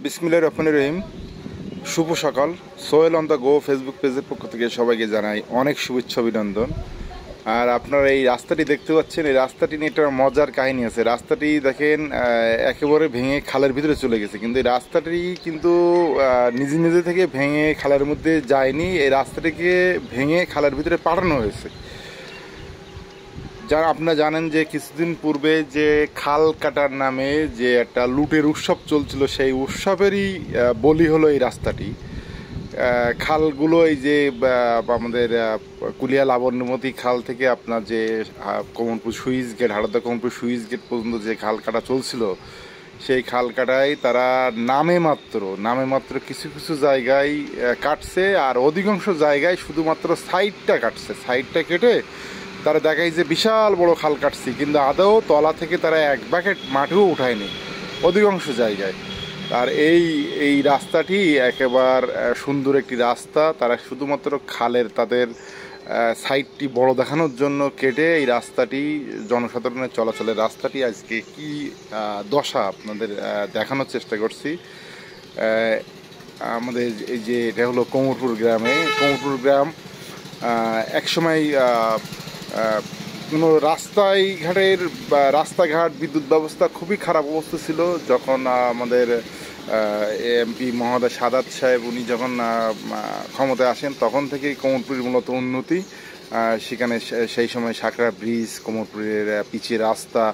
বিসমিল্লাহির রহমানির রহিম। শুভ সকাল। Sohel on the go Facebook পেজের পক্ষ থেকে সবাইকে জানাই অনেক শুভেচ্ছা অভিনন্দন। আর আপনারা এই রাস্তাটি দেখতে পাচ্ছেন, এই রাস্তাটি নিয়ে একটা মজার কাহিনী আছে। রাস্তাটি দেখেন একেবারে ভেঙে খালের ভিতরে চলে গেছে, কিন্তু এই রাস্তাটি কিন্তু নিজে নিজে থেকে ভেঙে খালের মধ্যে যায়নি, এই রাস্তাটিকে ভেঙে খালের ভিতরে পাঠানো হয়েছে। যারা আপনারা জানেন যে কিছুদিন পূর্বে যে খাল কাটার নামে যে একটা লুটের উৎসব চলছিল, সেই উৎসবেরই বলি হলো এই রাস্তাটি। খালগুলো এই যে আমাদের কুলিয়া লাবণ্যমতি খাল থেকে আপনার যে Kamalpur switch gate, Harda Kamalpur switch gate পর্যন্ত যে খাল কাটা চলছিল, সেই খাল কাটায় তারা নামে মাত্র কিছু কিছু জায়গায় কাটছে, আর অধিকাংশ জায়গায় শুধুমাত্র সাইডটা কাটছে। সাইডটা কেটে তারা দেখায় যে বিশাল বড় খাল কাটছি, কিন্তু আদৌ তলা থেকে তারা এক বাকেট মাটিও উঠায়নি অধিকাংশ জায়গায়। আর এই রাস্তাটি একেবারে সুন্দর একটি রাস্তা, তারা শুধুমাত্র খালের তাদের সাইডটি বড় দেখানোর জন্য কেটে এই রাস্তাটি, জনসাধারণের চলাচলের রাস্তাটি আজকে কি দশা আপনাদের দেখানোর চেষ্টা করছি। আমাদের এই যে এটা হলো কোমরপুর গ্রাম। একসময় কোনো রাস্তাঘাট বিদ্যুৎ ব্যবস্থা খুবই খারাপ অবস্থা ছিল। যখন আমাদের এমপি মহোদয় সাদাত সাহেব উনি যখন ক্ষমতায় আসেন, তখন থেকেই কোমরপুরের মূলত উন্নতি। সেখানে সেই সময় সাঁকড়া ব্রিজ, কোমরপুরের পিচের রাস্তা,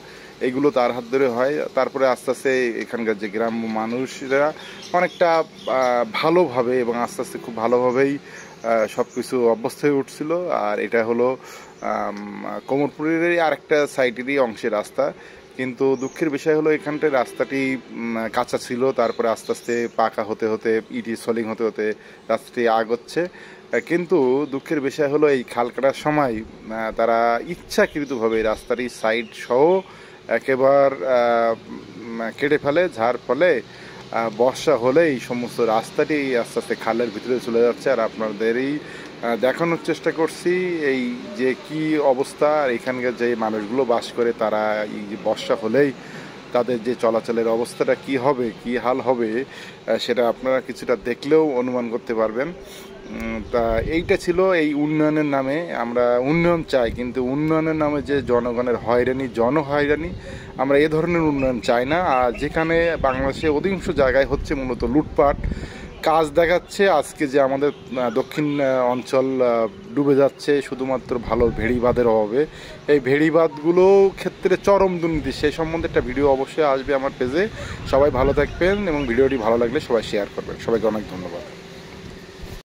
এগুলো তার হাত ধরে হয়। তারপরে আস্তে আস্তে এখানকার যে গ্রাম্য মানুষরা অনেকটা ভালোভাবে এবং আস্তে আস্তে খুব ভালোভাবেই সব কিছু অভ্যস্ত হয়ে উঠছিল। আর এটা হলো কোমরপুরেরই আরেকটা সাইডেরই অংশের রাস্তা। কিন্তু দুঃখের বিষয় হলো এখানটায় রাস্তাটি কাঁচা ছিল, তারপরে আস্তে আস্তে পাকা হতে হতে ইটি সলিং হতে হতে রাস্তাটি আগচ্ছে। কিন্তু দুঃখের বিষয় হলো এই খাল কাটার সময় তারা ইচ্ছাকৃতভাবে রাস্তাটি সাইড সহ একেবারে কেটে ফেলে, যার ফলে বর্ষা হলে এই সমস্ত রাস্তাটি আস্তে আস্তে খালের ভিতরে চলে যাচ্ছে। আর আপনাদেরই দেখানোর চেষ্টা করছি এই যে কি অবস্থা। আর এখানকার যে মানুষগুলো বাস করে, তারা এই যে বর্ষা হলেই তাদের যে চলাচলের অবস্থাটা কি হবে, কি হাল হবে, সেটা আপনারা কিছুটা দেখলেও অনুমান করতে পারবেন। তা এইটা ছিল এই উন্নয়নের নামে। আমরা উন্নয়ন চাই, কিন্তু উন্নয়নের নামে যে জনগণের জনহয়রানি, আমরা এ ধরনের উন্নয়ন চাই না। আর যেখানে বাংলাদেশে অধিকাংশ জায়গায় হচ্ছে মূলত লুটপাট কাজ দেখাচ্ছে। আজকে যে আমাদের দক্ষিণ অঞ্চল ডুবে যাচ্ছে শুধুমাত্র ভালো ভেড়িবাঁধের অভাবে, এই ভেড়িবাঁধগুলো ক্ষেত্রে চরম দুর্নীতি, সেই সম্বন্ধে একটা ভিডিও অবশ্যই আসবে আমার পেজে। সবাই ভালো থাকবেন এবং ভিডিওটি ভালো লাগলে সবাই শেয়ার করবেন। সবাইকে অনেক ধন্যবাদ।